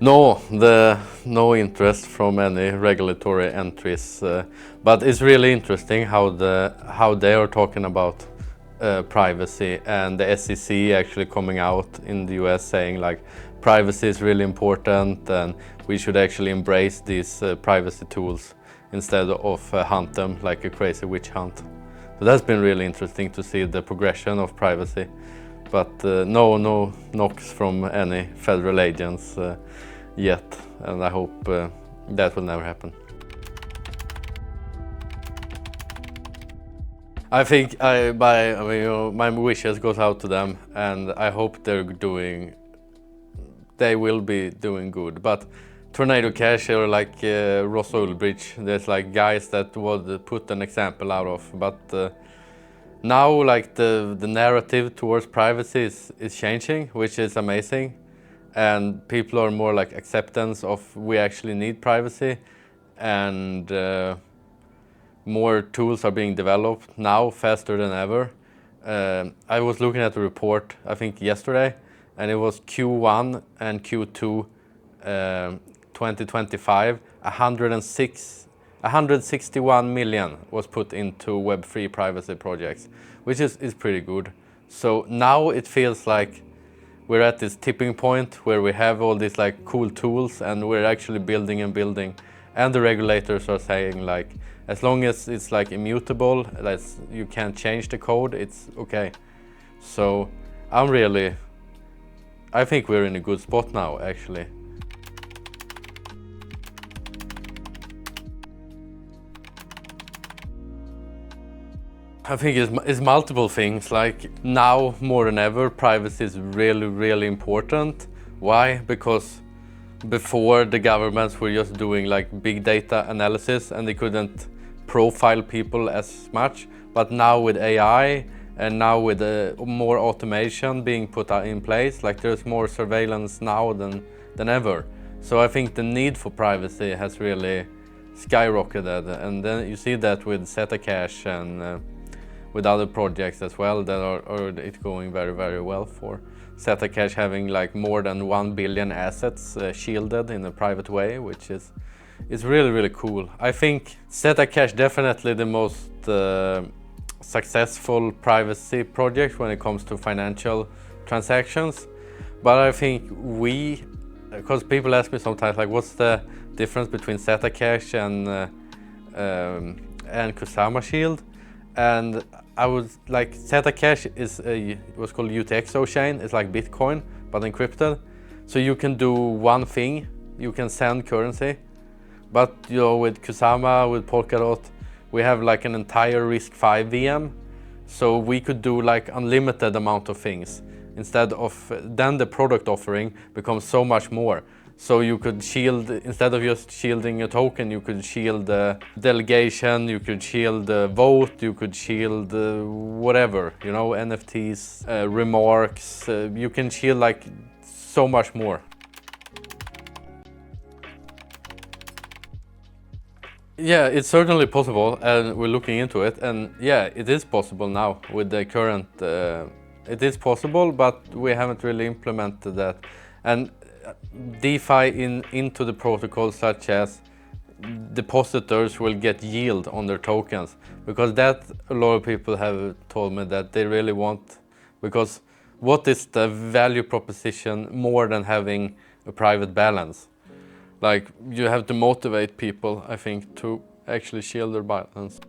No interest from any regulatory entries, but it's really interesting how they are talking about privacy, and the SEC actually coming out in the US saying like privacy is really important and we should actually embrace these privacy tools instead of hunt them like a crazy witch hunt. So that's been really interesting to see the progression of privacy, but no knocks from any federal agents yet, and I hope that will never happen. I think my wishes goes out to them, and I hope they will be doing good. But Tornado Cash or like Ross Ulbricht, there's like guys that would put an example out of, but now like the narrative towards privacy is changing, which is amazing, and people are more like acceptance of we actually need privacy, and more tools are being developed now faster than ever. I was looking at the report I think yesterday, and it was Q1 and Q2 2025, 161 million was put into Web3 privacy projects, which is pretty good. So now it feels like we're at this tipping point where we have all these like cool tools and we're actually building and building, and the regulators are saying like as long as it's like immutable, that you can't change the code, it's okay. So I think we're in a good spot now actually. I think it's multiple things. Like now more than ever, privacy is really important. Why? Because before the governments were just doing like big data analysis and they couldn't profile people as much. But now with AI and now with more automation being put in place, like there's more surveillance now than ever. So I think the need for privacy has really skyrocketed, and then you see that with Zcash and with other projects as well that are it's going very well for. Zcash having like more than 1 billion assets shielded in a private way, which is really cool. I think Zcash definitely the most successful privacy project when it comes to financial transactions. But I think because people ask me sometimes like what's the difference between Zcash and Kusama Shield, and I would like Zcash is what's called UTXO chain. It's like Bitcoin but encrypted. So you can do one thing, you can send currency. But you know, with Kusama, with Polkadot, we have like an entire RISC-V VM. So we could do like unlimited amount of things. Instead of then the product offering becomes so much more. So you could shield, instead of just shielding a token, you could shield the delegation, you could shield the vote, you could shield whatever, you know, NFTs, remarks, you can shield like so much more. Yeah, it's certainly possible, and we're looking into it, and yeah, it is possible now with the current, it is possible, but we haven't really implemented that. And DeFi into the protocol, such as depositors will get yield on their tokens, because that a lot of people have told me that they really want, because what is the value proposition more than having a private balance? Like you have to motivate people, I think, to actually shield their balance.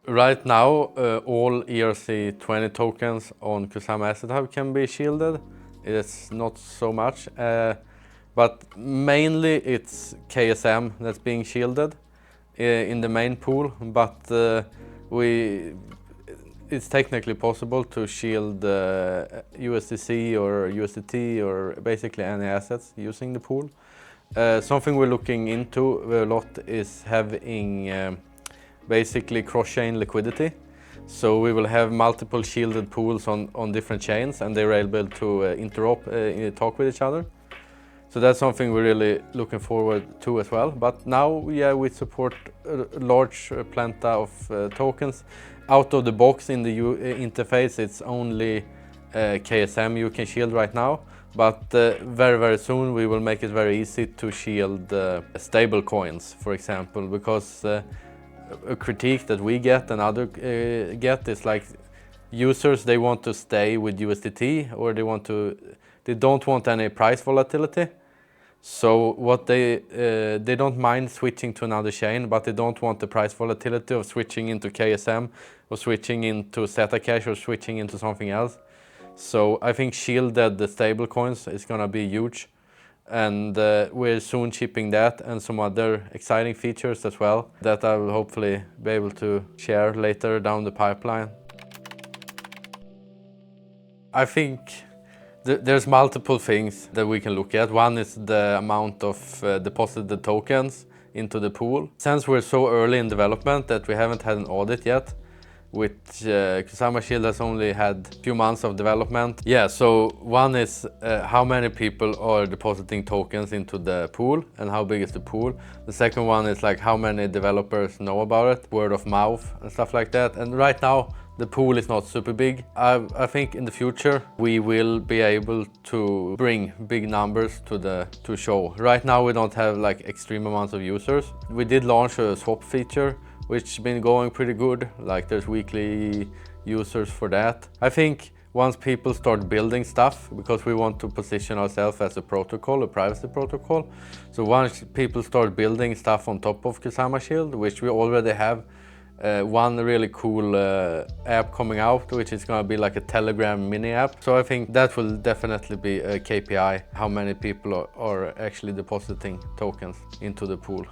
Right now, all ERC20 tokens on Kusama Asset Hub can be shielded. It's not so much, but mainly it's KSM that's being shielded in the main pool, but it's technically possible to shield USDC or USDT or basically any assets using the pool. Something we're looking into a lot is having basically cross-chain liquidity. So we will have multiple shielded pools on different chains, and they're able to talk with each other. So that's something we're really looking forward to as well. But now, yeah, we support a large planta of tokens. Out of the box in the interface, it's only KSM you can shield right now, but very soon we will make it very easy to shield stable coins, for example, because a critique that we get and others get is like users, they want to stay with USDT, or they don't want any price volatility. So what they don't mind switching to another chain, but they don't want the price volatility of switching into KSM or switching into Zcash or switching into something else. So I think shielded the stable coins is gonna be huge, and we're soon shipping that and some other exciting features as well that I will hopefully be able to share later down the pipeline. I think there's multiple things that we can look at. One is the amount of deposited tokens into the pool. Since we're so early in development that we haven't had an audit yet, which Kusama Shield has only had a few months of development. Yeah, so one is how many people are depositing tokens into the pool and how big is the pool. The second one is like how many developers know about it, word of mouth and stuff like that. And right now, the pool is not super big. I think in the future we will be able to bring big numbers to show. Right now we don't have like extreme amounts of users. We did launch a swap feature which has been going pretty good. Like there's weekly users for that. I think once people start building stuff, because we want to position ourselves as a protocol, a privacy protocol. So once people start building stuff on top of Kusama Shield, which we already have, one really cool app coming out, which is going to be like a Telegram mini app. So I think that will definitely be a KPI, how many people are actually depositing tokens into the pool.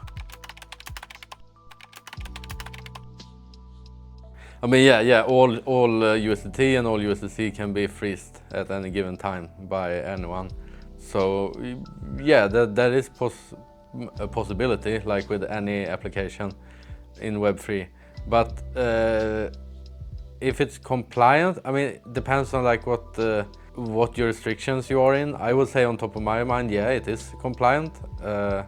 I mean, yeah, all USDT and all USDC can be freezed at any given time by anyone. So yeah, that is a possibility, like with any application in Web3. But if it's compliant, I mean, it depends on like what your restrictions you are in. I would say on top of my mind, yeah, it is compliant. I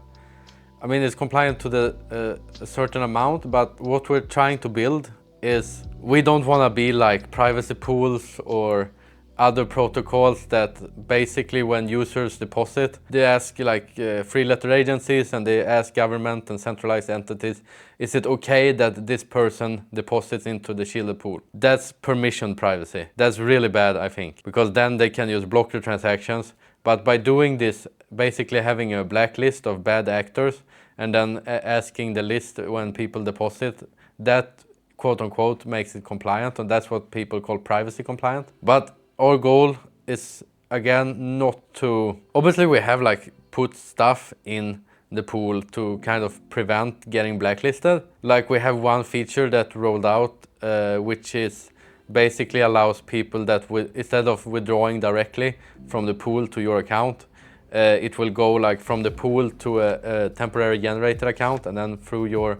mean, it's compliant to a certain amount, but what we're trying to build is we don't want to be like privacy pools or other protocols that basically when users deposit, they ask like free letter agencies and they ask government and centralized entities, is it okay that this person deposits into the shielded pool? That's permission privacy. That's really bad, I think, because then they can just block the transactions. But by doing this, basically having a blacklist of bad actors and then asking the list when people deposit, that quote unquote makes it compliant, and that's what people call privacy compliant. But our goal is again not to, obviously we have like put stuff in the pool to kind of prevent getting blacklisted. Like we have one feature that rolled out which is basically allows people that instead of withdrawing directly from the pool to your account, it will go like from the pool to a temporary generated account and then through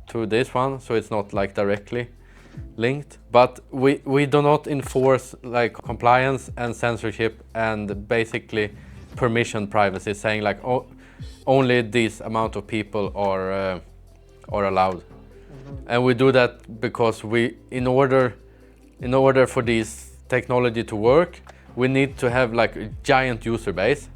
to this one, so it's not like directly linked. But we do not enforce like compliance and censorship and basically permission privacy, saying like only this amount of people are allowed. Mm-hmm. And we do that because in order for this technology to work, we need to have like a giant user base.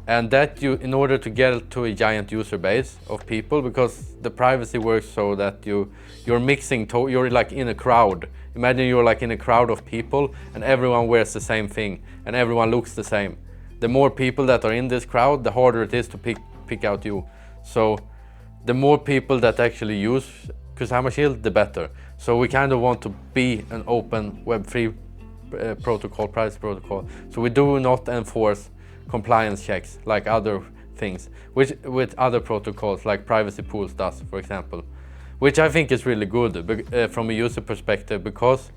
And that in order to get to a giant user base of people, because the privacy works so that you're mixing, you're like in a crowd. Imagine you're like in a crowd of people and everyone wears the same thing and everyone looks the same. The more people that are in this crowd, the harder it is to pick out you. So the more people that actually use Kusama Shield, the better. So we kind of want to be an open Web3 protocol, privacy protocol. So we do not enforce compliance checks like other things, which with other protocols like privacy pools does, for example, which I think is really good from a user perspective, because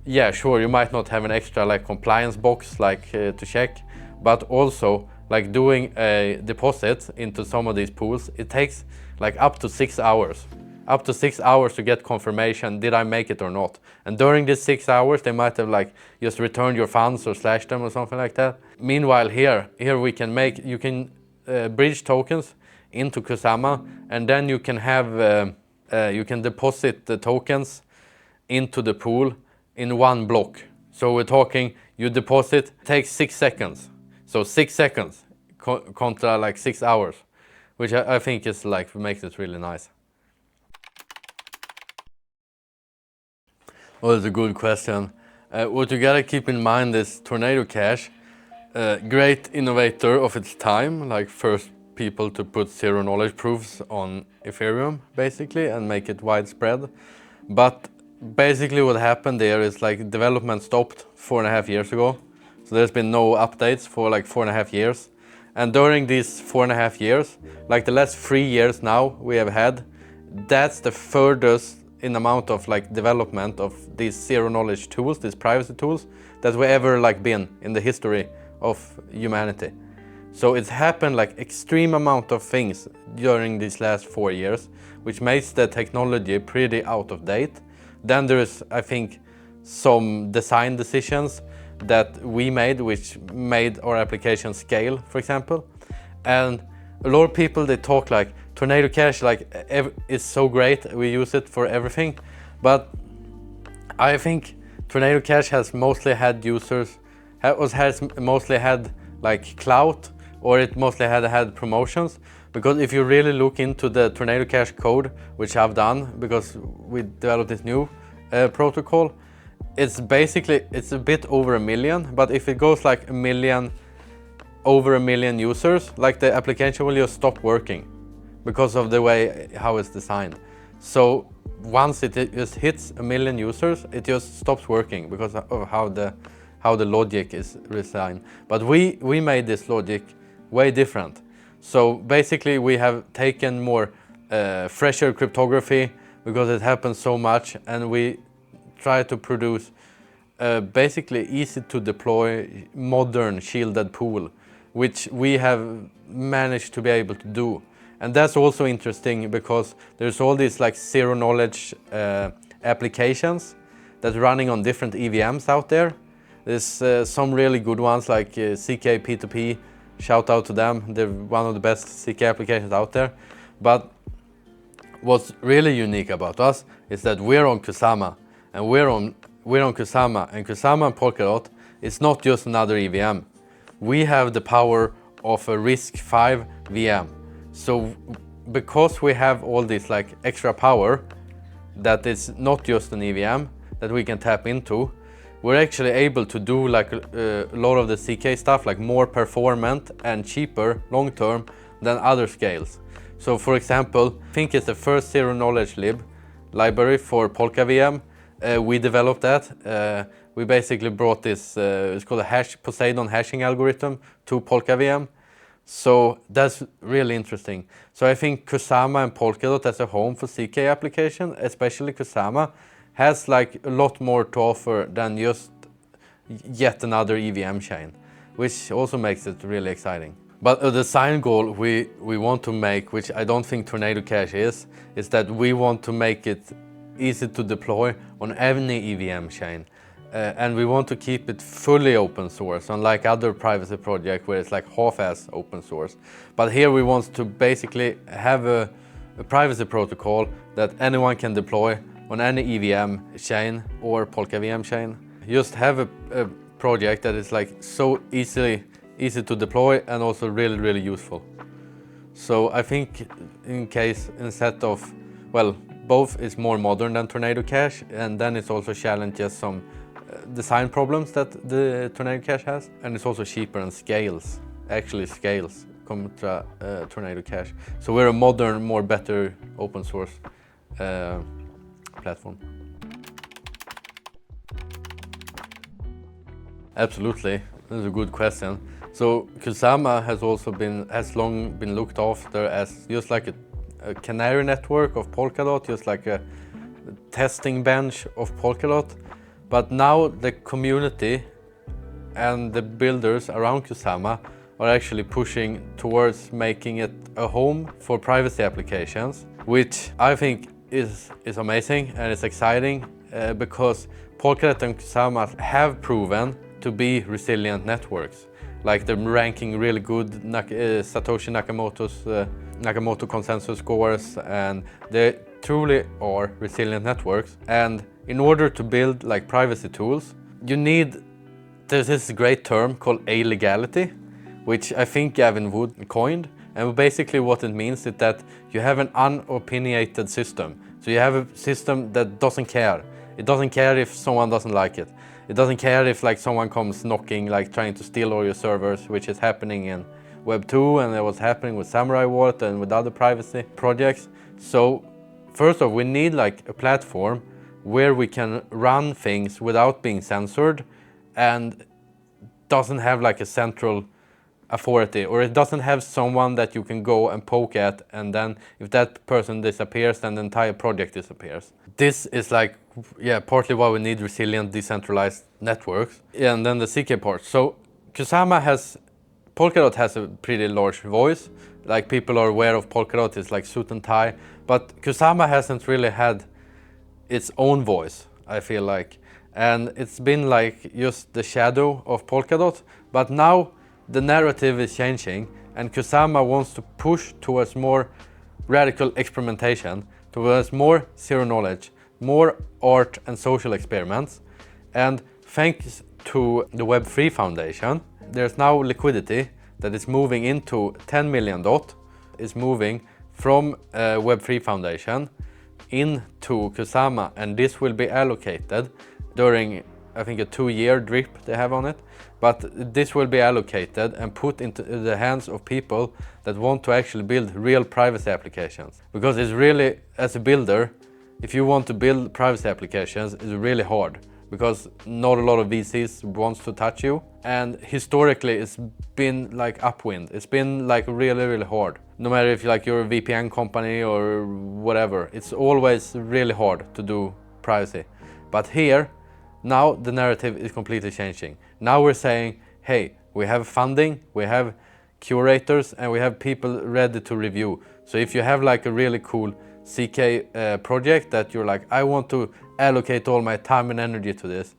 yeah, sure, you might not have an extra like compliance box like to check, but also like doing a deposit into some of these pools, it takes like up to 6 hours to get confirmation, did I make it or not? And during these 6 hours, they might have like just returned your funds or slashed them or something like that. Meanwhile, here you can bridge tokens into Kusama, and then you can have you can deposit the tokens into the pool in one block. So we're talking, You deposit, takes 6 seconds. So 6 seconds contra like 6 hours, which I think is like makes it really nice. Well, it's a good question. What you gotta keep in mind is Tornado Cash, great innovator of its time, like first people to put zero knowledge proofs on Ethereum basically and make it widespread. But basically what happened there is like development stopped 4.5 years ago. So there's been no updates for like 4.5 years. And during these 4.5 years, like the last 3 years now we have had, that's the furthest in amount of like development of these zero knowledge tools, these privacy tools, that we ever like been in the history of humanity. So it's happened like extreme amount of things during these last 4 years, which makes the technology pretty out of date. Then there is, I think, some design decisions that we made, which made our application scale, for example. And a lot of people, they talk like Tornado Cash like is so great, we use it for everything. But I think Tornado Cash has mostly had users, has mostly had like clout, or it mostly had promotions. Because if you really look into the Tornado Cash code, which I've done because we developed this new protocol, it's basically, it's a bit over 1 million, but if it goes like 1 million, over 1 million users, like the application will just stop working because of the way how it's designed. So once it just hits 1 million users, it just stops working because of how the logic is designed. But we made this logic way different. So basically we have taken more fresher cryptography because it happens so much, and we try to produce basically easy to deploy modern shielded pool, which we have managed to be able to do. And that's also interesting because there's all these like zero knowledge applications that's running on different EVMs out there. There's some really good ones like CK P2P, shout out to them, they're one of the best CK applications out there. But what's really unique about us is that we're on Kusama, and we're on Kusama, and Kusama and Polkadot is not just another EVM. We have the power of a RISC-V VM. So because we have all this like extra power that is not just an EVM that we can tap into, we're actually able to do like a lot of the CK stuff, like more performant and cheaper long term than other scales. So for example, I think it's the first zero knowledge library for Polka VM. We developed that. We basically brought this, it's called a Poseidon hashing algorithm to Polka VM. So that's really interesting. So I think Kusama and Polkadot as a home for CK application, especially Kusama, has like a lot more to offer than just yet another EVM chain, which also makes it really exciting. But a design goal we want to make, which I don't think Tornado Cash is that we want to make it easy to deploy on any EVM chain. And we want to keep it fully open source, unlike other privacy projects where it's like half-ass open source. But here we want to basically have a privacy protocol that anyone can deploy on any EVM chain or Polka VM chain. Just have a project that is like so easy to deploy and also really useful. So I think instead of, well, both is more modern than Tornado Cash, and then it's also challenges some design problems that the Tornado Cash has, and it's also cheaper and scales contra Tornado Cash. So we're a modern, more better open source platform. Absolutely, that's a good question. So Kusama has long been looked after as just like a canary network of Polkadot, just like a testing bench of Polkadot. But now the community and the builders around Kusama are actually pushing towards making it a home for privacy applications, which I think is amazing and it's exciting because Polkadot and Kusama have proven to be resilient networks. Like they're ranking really good Satoshi Nakamoto's Nakamoto consensus scores, and they truly are resilient networks. And in order to build like privacy tools, you need There's this great term called illegality, which I think Gavin Wood coined. And basically what it means is that you have an unopinionated system. So you have a system that doesn't care. It doesn't care if someone doesn't like it. It doesn't care if like someone comes knocking, like trying to steal all your servers, which is happening in Web 2 and it was happening with Samurai Wallet and with other privacy projects. So first off, we need like a platform where we can run things without being censored and doesn't have like a central authority, or it doesn't have someone that you can go and poke at, and then if that person disappears, then the entire project disappears. This is like, yeah, partly why we need resilient decentralized networks. Yeah, and then the CK part. So Polkadot has a pretty large voice. Like people are aware of Polkadot, it's like suit and tie, but Kusama hasn't really had its own voice, I feel like. And it's been like just the shadow of Polkadot, but now the narrative is changing and Kusama wants to push towards more radical experimentation, towards more zero knowledge, more art and social experiments. And thanks to the Web3 Foundation, there's now liquidity that is moving into 10 million DOT, is moving from Web3 Foundation into Kusama, and this will be allocated during, I think, a 2-year drip they have on it. But this will be allocated and put into the hands of people that want to actually build real privacy applications. Because it's really, as a builder, if you want to build privacy applications, it's really hard. Because not a lot of VCs wants to touch you. And historically, it's been like upwind. It's been like really, really hard. No matter if like you're a VPN company or whatever, it's always really hard to do privacy. But here, now the narrative is completely changing. Now we're saying, hey, we have funding, we have curators, and we have people ready to review. So if you have like a really cool CK project that you're like, I want to allocate all my time and energy to this,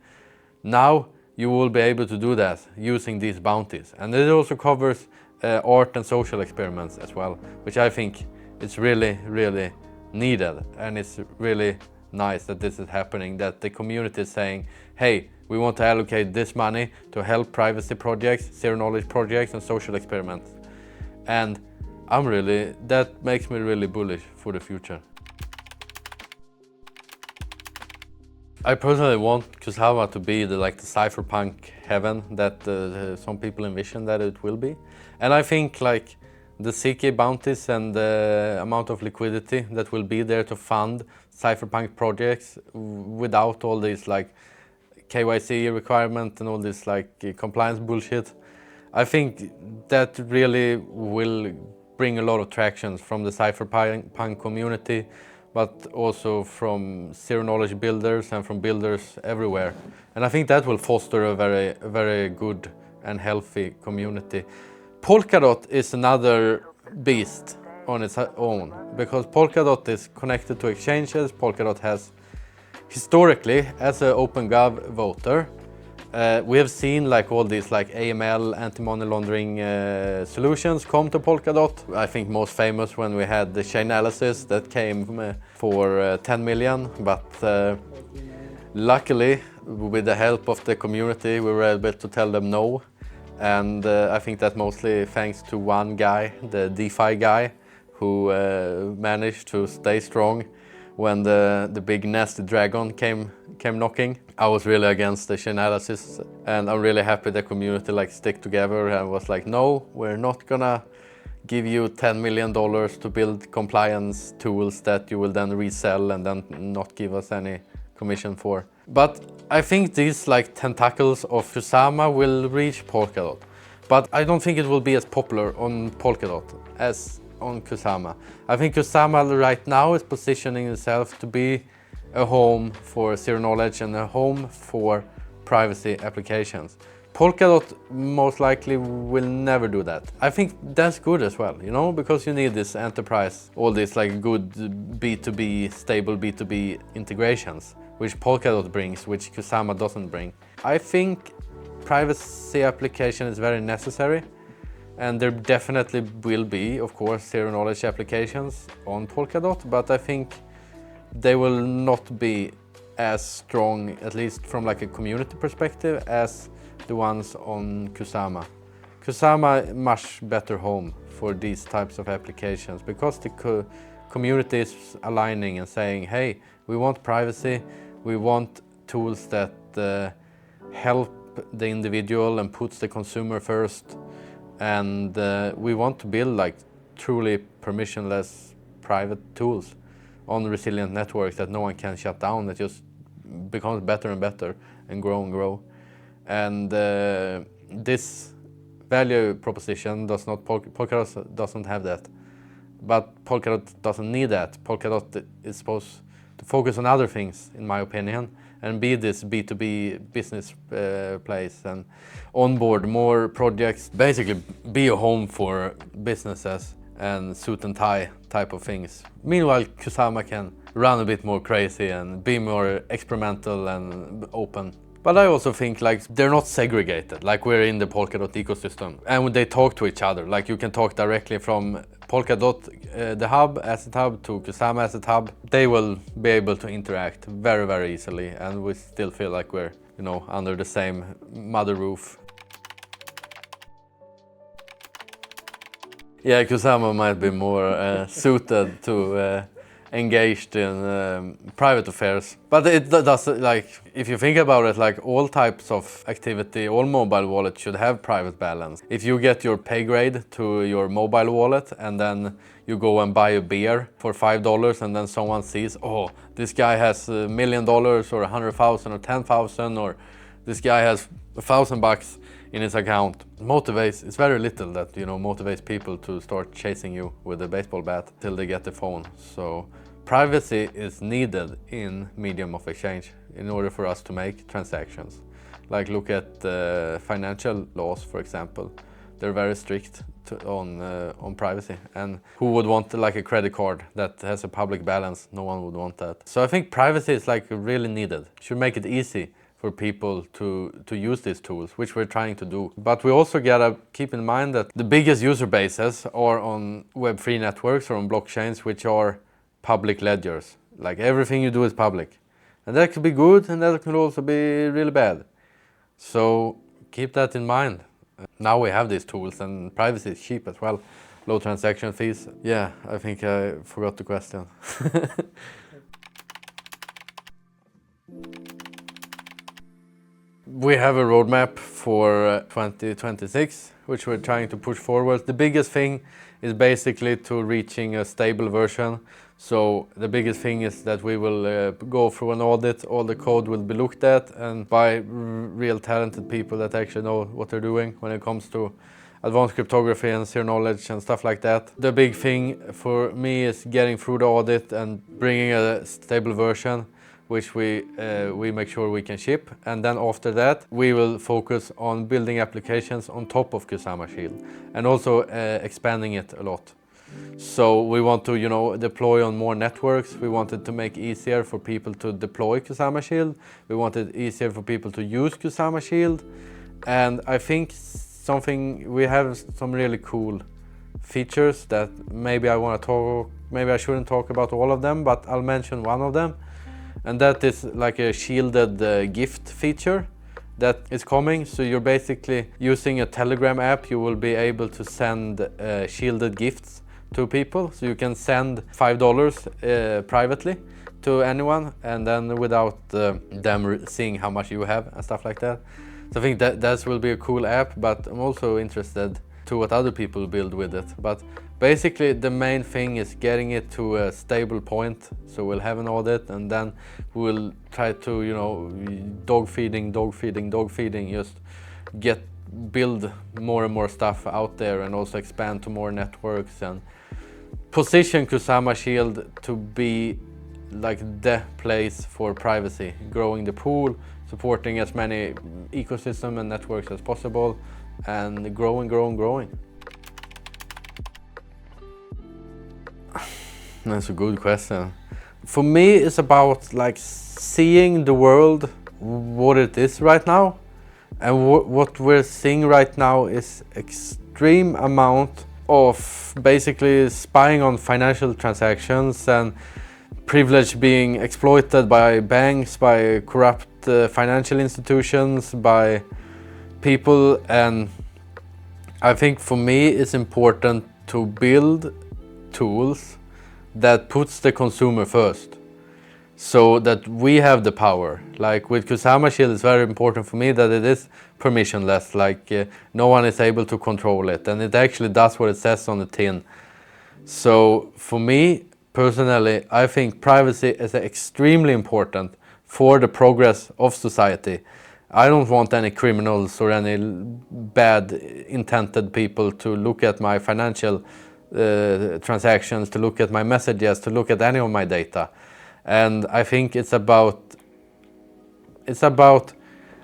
now you will be able to do that using these bounties. And it also covers art and social experiments as well, which I think is really, really needed. And it's really nice that this is happening, that the community is saying, hey, we want to allocate this money to help privacy projects, zero knowledge projects and social experiments. And that makes me really bullish for the future. I personally want Kusama to be the cypherpunk heaven that some people envision that it will be. And I think like the CK bounties and the amount of liquidity that will be there to fund cypherpunk projects without all these like KYC requirement and all this like compliance bullshit, I think that really will bring a lot of traction from the cypherpunk community, but also from zero knowledge builders and from builders everywhere. And I think that will foster a very good and healthy community. Polkadot is another beast on its own, because Polkadot is connected to exchanges. Polkadot has historically, as an OpenGov voter, we have seen like all these like AML, anti-money laundering solutions come to Polkadot. I think most famous when we had the Chainalysis that came for 10 million, but luckily with the help of the community we were able to tell them no. And I think that mostly thanks to one guy, the DeFi guy, who managed to stay strong when the big nasty dragon came knocking. I was really against the Chainalysis, and I'm really happy the community like stick together and was like, no, we're not gonna give you $10 million to build compliance tools that you will then resell and then not give us any commission for. But I think these like tentacles of Kusama will reach Polkadot, but I don't think it will be as popular on Polkadot as on Kusama. I think Kusama right now is positioning itself to be a home for zero knowledge and a home for privacy applications. Polkadot most likely will never do that. I think that's good as well, you know, because you need this enterprise, all these like good B2B, stable B2B integrations, which Polkadot brings, which Kusama doesn't bring. I think privacy application is very necessary, and there definitely will be, of course, zero knowledge applications on Polkadot, but I think they will not be as strong, at least from like a community perspective, as the ones on Kusama. Kusama much better home for these types of applications because the community is aligning and saying, hey, we want privacy, we want tools that help the individual and puts the consumer first, and we want to build like truly permissionless private tools on resilient networks that no one can shut down, that just becomes better and better and grow and grow. And this value proposition Polkadot doesn't have that. But Polkadot doesn't need that. Polkadot is supposed to focus on other things, in my opinion, and be this B2B business place and onboard more projects. Basically be a home for businesses and suit and tie type of things. Meanwhile, Kusama can run a bit more crazy and be more experimental and open. But I also think like they're not segregated, like we're in the Polkadot ecosystem and they talk to each other. Like you can talk directly from Polkadot, the hub, asset hub, to Kusama asset hub. They will be able to interact very, very easily, and we still feel like we're, you know, under the same mother roof. Yeah, Kusama might be more suited to engaged in private affairs. But it does, like, if you think about it, like all types of activity, all mobile wallets should have private balance. If you get your pay grade to your mobile wallet and then you go and buy a beer for $5 and then someone sees, oh, this guy has $1 million or 100,000 or 10,000, or this guy has $1,000 in his account. Motivates, it's very little that, you know, motivates people to start chasing you with a baseball bat till they get the phone. So privacy is needed in medium of exchange in order for us to make transactions. Like look at financial laws, for example. They're very strict on privacy. And who would want like a credit card that has a public balance? No one would want that. So I think privacy is like really needed. Should make it easy for people to use these tools, which we're trying to do. But we also gotta keep in mind that the biggest user bases are on Web3 networks or on blockchains, which are public ledgers. Like everything you do is public. And that could be good, and that could also be really bad. So keep that in mind. Now we have these tools, and privacy is cheap as well. Low transaction fees. Yeah, I think I forgot the question. We have a roadmap for 2026, which we're trying to push forward. The biggest thing is basically to reaching a stable version. So the biggest thing is that we will go through an audit, all the code will be looked at, and by real talented people that actually know what they're doing when it comes to advanced cryptography and zero knowledge and stuff like that. The big thing for me is getting through the audit and bringing a stable version, which we make sure we can ship. And then after that, we will focus on building applications on top of Kusama Shield and also expanding it a lot. So we want to, you know, deploy on more networks. We wanted to make easier for people to deploy Kusama Shield. We wanted easier for people to use Kusama Shield. And I think we have some really cool features that maybe I shouldn't talk about all of them, but I'll mention one of them. And that is like a shielded gift feature that is coming. So you're basically using a Telegram app, you will be able to send shielded gifts to people. So you can send $5 privately to anyone, and then without them seeing how much you have and stuff like that. So I think that will be a cool app, but I'm also interested to what other people build with it. But basically the main thing is getting it to a stable point. So we'll have an audit, and then we'll try to, you know, dog feeding, just build more and more stuff out there, and also expand to more networks and position Kusama Shield to be like the place for privacy, growing the pool, supporting as many ecosystem and networks as possible, and growing. That's a good question. For me, it's about like seeing the world what it is right now, and what we're seeing right now is extreme amount of basically spying on financial transactions and privilege being exploited by banks, by corrupt financial institutions, by people. And I think for me it's important to build tools that puts the consumer first, so that we have the power. Like with Kusama Shield, it's very important for me that it is permissionless, like no one is able to control it, and it actually does what it says on the tin. So for me personally, I think privacy is extremely important for the progress of society. I don't want any criminals or any bad intended people to look at my financial transactions, to look at my messages, to look at any of my data. And I think it's about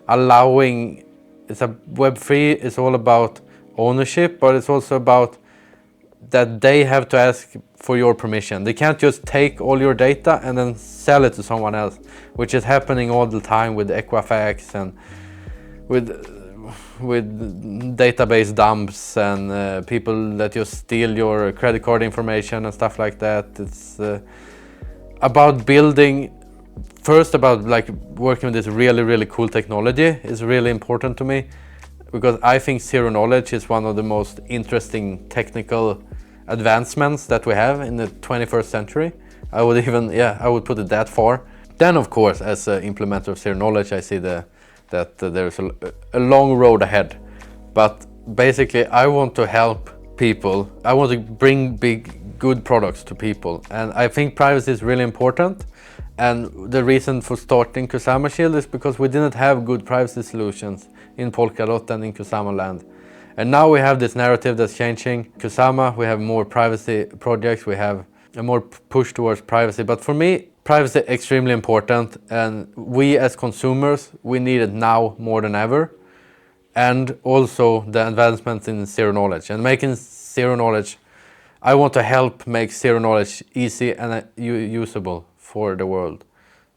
allowing, Web3 is all about ownership, but it's also about that they have to ask for your permission. They can't just take all your data and then sell it to someone else, which is happening all the time with Equifax and with database dumps and people that just steal your credit card information and stuff like that. It's about building, first about like working with this really cool technology is really important to me, because I think zero knowledge is one of the most interesting technical advancements that we have in the 21st century. I would put it that far. Then of course, as an implementer of zero knowledge, I see that there's a long road ahead. But basically I want to help people. I want to bring good products to people, and I think privacy is really important. And the reason for starting Kusama Shield is because we didn't have good privacy solutions in Polkadot and in Kusama land. And now we have this narrative that's changing. Kusama, we have more privacy projects, we have a more push towards privacy. But for me, privacy is extremely important, and we as consumers, we need it now more than ever. And also the advancements in zero knowledge and making zero knowledge. I want to help make zero knowledge easy and usable for the world.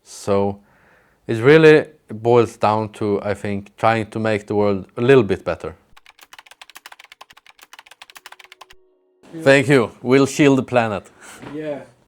So it really boils down to, I think, trying to make the world a little bit better. Thank you. We'll shield the planet. Yeah.